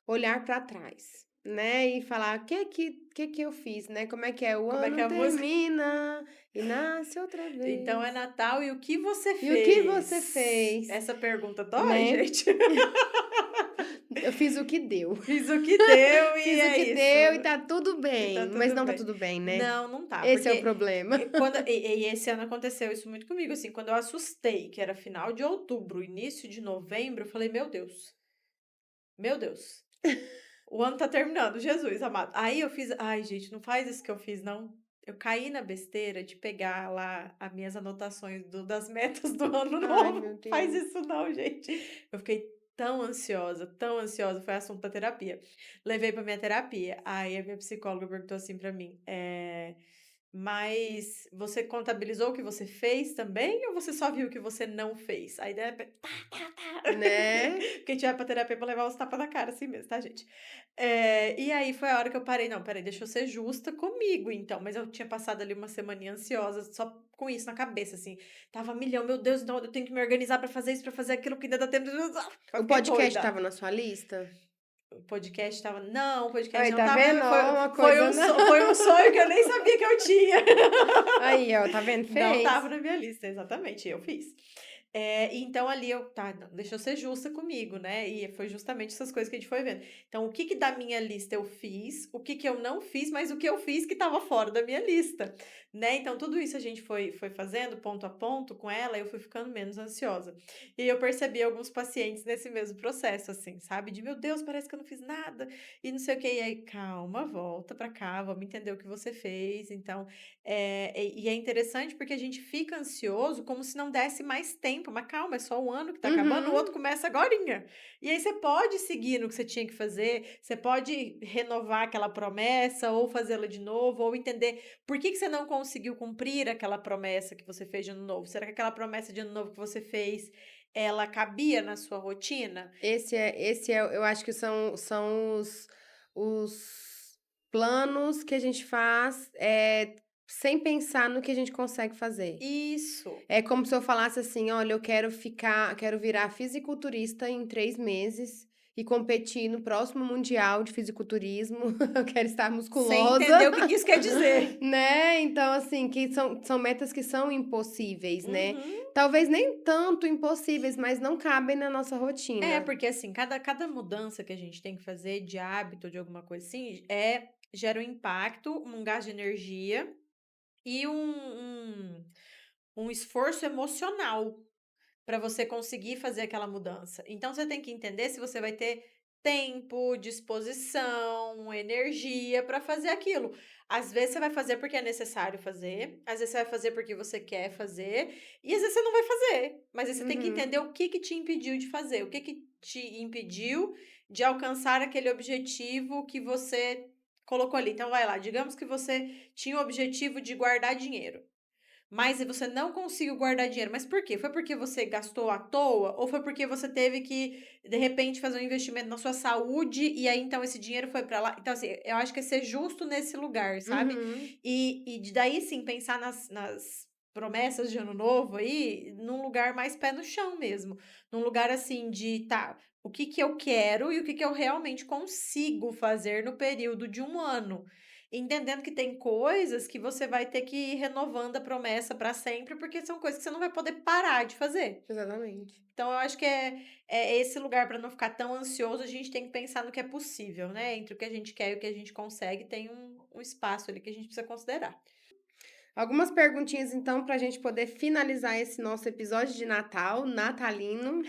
olhar para trás, né, e falar: "Que que eu fiz?", né, como é que é? "O Como é que é ano a música? termina e nasce outra Então é vez, Natal e o que você e o que você fez? fez?", Essa pergunta dói, né. gente. Eu fiz o que deu. Fiz o que deu e Fiz o é que isso. deu e tá tudo E tá bem, mas tudo não tá bem. tudo bem, né. Não, não tá, Esse é o porque, problema. quando esse ano aconteceu isso muito comigo, assim, quando eu assustei que era final de outubro, início de novembro, eu falei: Meu Deus, o ano tá terminando, Jesus amado". Aí eu fiz ai gente, não faz isso que eu fiz não. Eu caí na besteira de pegar lá as minhas anotações das metas do ano Ai, novo. meu Faz Deus. isso não, gente. Eu fiquei tão ansiosa, foi assunto da terapia. Levei pra minha terapia, aí a minha psicóloga perguntou assim pra mim, "Mas você contabilizou o que você fez também ou você só viu o que você não fez?" Aí de repente, tá. Né. Quem tiver pra terapia pra levar uns tapa na cara assim mesmo, tá gente? E aí foi a hora que eu parei, não, espera deixa eu ser justa comigo então, mas eu tinha passado ali uma semaninha ansiosa só com isso na cabeça, assim, tava a milhão, meu Deus, não, eu tenho que me organizar pra fazer isso, pra fazer aquilo, que ainda dá tempo, eu O fiquei podcast doida. estava na sua lista? O podcast estava não, o podcast Aí, não tá estava, vendo? foi Ó, uma foi coisa, um né. foi um sonho que eu nem sabia que eu tinha. Aí, ó, tá vendo? Não estava Fez. na minha lista, exatamente, eu fiz. Então ali eu: "Tá, não, deixa eu ser justa comigo, né", e foi justamente essas coisas que a gente foi vendo. Então o que que da minha lista eu fiz, o que que eu não fiz, mas o que eu fiz que estava fora da minha lista, né. Então tudo isso a gente foi fazendo ponto a ponto com ela, eu fui ficando menos ansiosa. E eu percebi alguns pacientes nesse mesmo processo, assim, sabe, de: "Meu Deus, parece que eu não fiz nada", e não sei o quê. E aí: "Calma, volta pra cá, vamos entender o que você fez". Então, e é interessante porque a gente fica ansioso como se não desse mais tempo tempo, mas calma, é só um ano que tá acabando, o Uhum. outro começa agorinha. E aí você pode seguir no que você tinha que fazer, você pode renovar aquela promessa ou fazê-la de novo, ou entender por que que você não conseguiu cumprir aquela promessa que você fez de ano novo. Será que aquela promessa de ano novo que você fez, ela cabia na sua rotina? Esse é eu acho que são os planos que a gente faz, sem pensar no que a gente consegue fazer. Isso. É como se eu falasse assim: "Olha, quero virar fisiculturista em 3 meses e competir no próximo mundial de fisiculturismo, eu quero estar Sem musculosa", entender o que que isso quer dizer. né. Então, assim, que são metas que são impossíveis, né. Uhum. Talvez nem tanto impossíveis, mas não cabem na nossa É, rotina. porque assim, cada mudança que a gente tem que fazer de hábito, de alguma coisa assim, gera um impacto, um gasto de energia e um esforço emocional para você conseguir fazer aquela mudança. Então você tem que entender se você vai ter tempo, disposição, energia para fazer aquilo. Às vezes você vai fazer porque é necessário fazer, às vezes você vai fazer porque você quer fazer, e às vezes você não vai fazer. Mas aí você tem que entender Uhum, o que que te impediu de fazer, o que que te impediu de alcançar aquele objetivo que você colocou ali. Então vai lá, digamos que você tinha o objetivo de guardar dinheiro. Mas você não conseguiu guardar dinheiro, mas por quê? Foi porque você gastou à toa ou foi porque você teve que, de repente, fazer um investimento na sua saúde e aí então esse dinheiro foi pra lá? Então, assim, eu acho que é ser justo nesse lugar, sabe? uhum. E daí sim pensar nas promessas de ano novo aí, num lugar mais pé no chão mesmo. Num lugar assim de, tá, o que que eu quero e o que que eu realmente consigo fazer no período de um ano. Entendendo que tem coisas que você vai ter que ir renovando a promessa para sempre, porque são coisas que você não vai poder parar de fazer. Exatamente. Então eu acho que é esse lugar para não ficar tão ansioso, a gente tem que pensar no que é possível, né, entre o que a gente quer e o que a gente consegue, tem um espaço ali que a gente precisa considerar. Algumas perguntinhas, então, para a gente poder finalizar esse nosso episódio de Natal, natalino.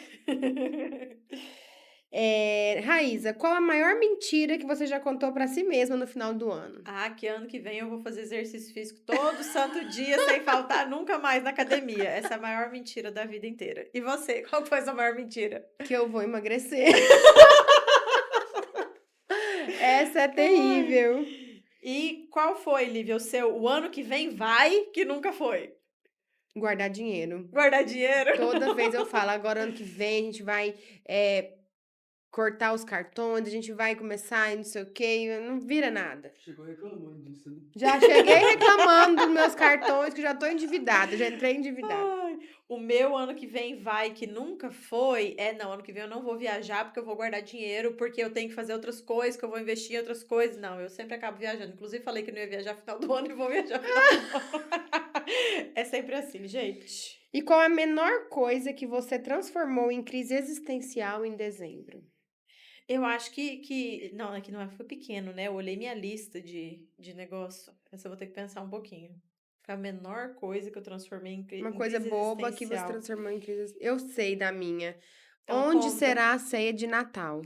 Raíza, qual a maior mentira que você já contou para si mesma no final do ano? Ah, que ano que vem eu vou fazer exercício físico todo santo dia, sem faltar nunca mais na academia. Essa é a maior mentira da vida inteira. E você, qual foi a sua maior mentira? Que eu vou emagrecer. Essa é Ai. terrível. E qual foi, Lívia, o ano que vem vai, que nunca foi? Guardar dinheiro. Guardar dinheiro? Toda vez eu falo, agora ano que vem a gente vai eh, cortar os cartões, a gente vai começar e não sei o quê, não vira nada. Chegou reclamando disso, né? Já cheguei reclamando dos meus cartões, que já tô endividada, já entrei endividada. Ai, o meu ano que vem vai, que nunca foi, não, ano que vem eu não vou viajar porque eu vou guardar dinheiro, porque eu tenho que fazer outras coisas, que eu vou investir em outras coisas. Não, eu sempre acabo viajando. Inclusive falei que não ia viajar no final do ano e vou viajar no final do ano. É sempre assim, gente. E qual a menor coisa que você transformou em crise existencial em dezembro? Eu acho que não, é que não foi pequeno, né, eu olhei minha lista de negócio, essa eu vou ter que pensar um pouquinho. Foi a menor coisa que eu transformei Uma em coisa crise boba que você existencial. transformou em crise. Eu sei da minha. Então Onde conta. será a ceia de Natal?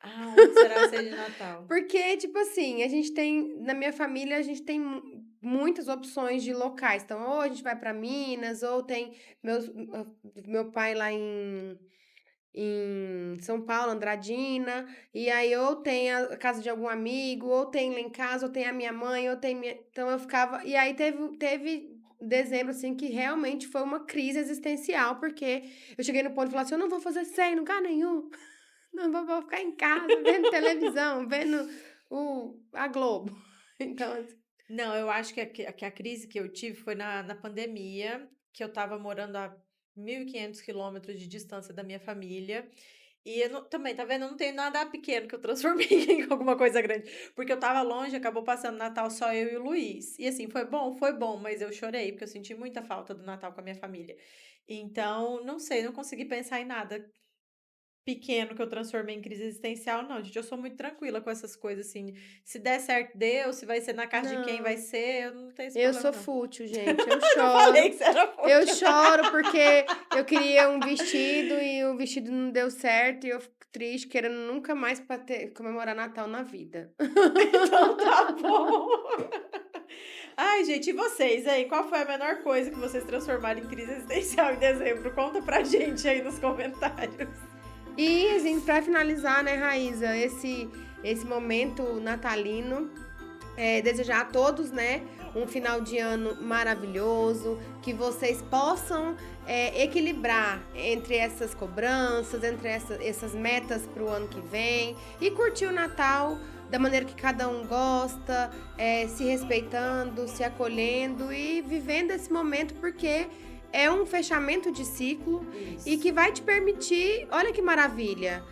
Ah, onde será a ceia de Natal? Porque, tipo assim, a gente tem, na minha família, a gente tem muitas opções de locais. Então, ou a gente vai para Minas, ou tem meu pai lá em São Paulo, Andradina, e aí ou tem a casa de algum amigo, ou tem lá em casa, ou tem a minha mãe, ou tem minha. Então eu ficava. E aí teve dezembro, assim, que realmente foi uma crise existencial, porque eu cheguei no ponto de falar assim: eu não vou fazer 100 em lugar nenhum. Não, vou ficar em casa, vendo televisão, vendo a Globo. Então, assim, Não, eu acho que a crise que eu tive foi na pandemia, que eu estava morando a 1.500 quilômetros de distância da minha família. E eu também, tá vendo? Eu não tenho nada pequeno que eu transformei em alguma coisa grande. Porque eu tava longe, acabou passando Natal só eu e o Luiz. E assim, foi bom, mas eu chorei, porque eu senti muita falta do Natal com a minha família. Então, não sei, não consegui pensar em nada pequeno que eu transformei em crise existencial, não, gente. Eu sou muito tranquila com essas coisas, assim. Se der certo, deu. Se vai ser na casa de quem vai não. ser, eu não tenho esse Eu problema, sou não. fútil, gente. Eu Eu falei choro. que você era Eu fútil. choro porque eu queria um vestido e o vestido não deu certo e eu fico triste, querendo nunca mais comemorar Natal na vida. Então tá bom. Ai, gente, e vocês, hein? Qual foi a menor coisa que vocês transformaram em crise existencial em dezembro? Conta pra gente aí nos comentários. E, assim, pra finalizar, né, Raíza, esse momento natalino, desejar a todos, né, um final de ano maravilhoso, que vocês possam equilibrar entre essas cobranças, entre essas metas para o ano que vem e curtir o Natal da maneira que cada um gosta, se respeitando, se acolhendo e vivendo esse momento, porque é um fechamento de ciclo e Isso. que vai te permitir, olha que maravilha,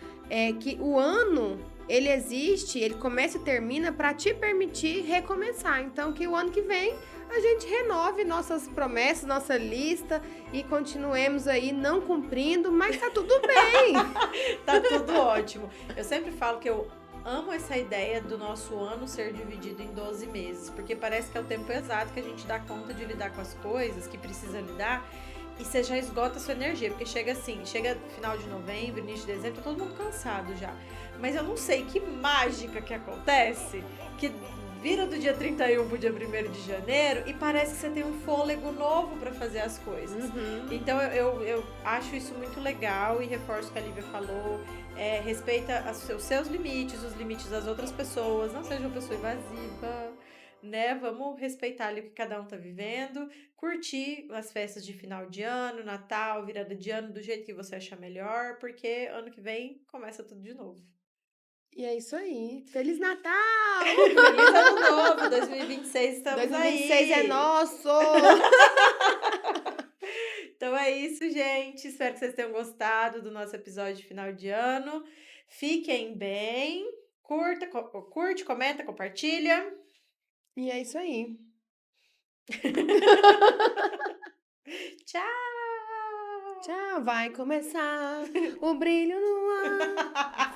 que o ano ele existe, ele começa e termina para te permitir recomeçar. Então, que o ano que vem a gente renove nossas promessas, nossa lista e continuemos aí não cumprindo, mas tá tudo bem. Tá tudo ótimo. Eu sempre falo que eu amo essa ideia do nosso ano ser dividido em 12 meses, porque parece que é o tempo exato que a gente dá conta de lidar com as coisas que precisa lidar e você já esgota a sua energia, porque chega assim, chega final de novembro, início de dezembro, tá todo mundo cansado já. Mas eu não sei que mágica que acontece, que vira do dia 31 pro dia 1º de janeiro e parece que você tem um fôlego novo para fazer as coisas. Uhum. Então eu acho isso muito legal e reforço o que a Lívia falou. Respeita os seus limites, os limites das outras pessoas, não seja uma pessoa invasiva, né? Vamos respeitar ali o que cada um tá vivendo, curtir as festas de final de ano, Natal, virada de ano, do jeito que você achar melhor, porque ano que vem começa tudo de novo. E é isso aí. Feliz Natal! Feliz Ano Novo, 2026, estamos 2026 é aí! nosso! Então é isso, gente. Espero que vocês tenham gostado do nosso episódio de final de ano. Fiquem bem. Curte, comenta, compartilha. E é isso aí. Tchau! Tchau, vai começar o brilho no ar.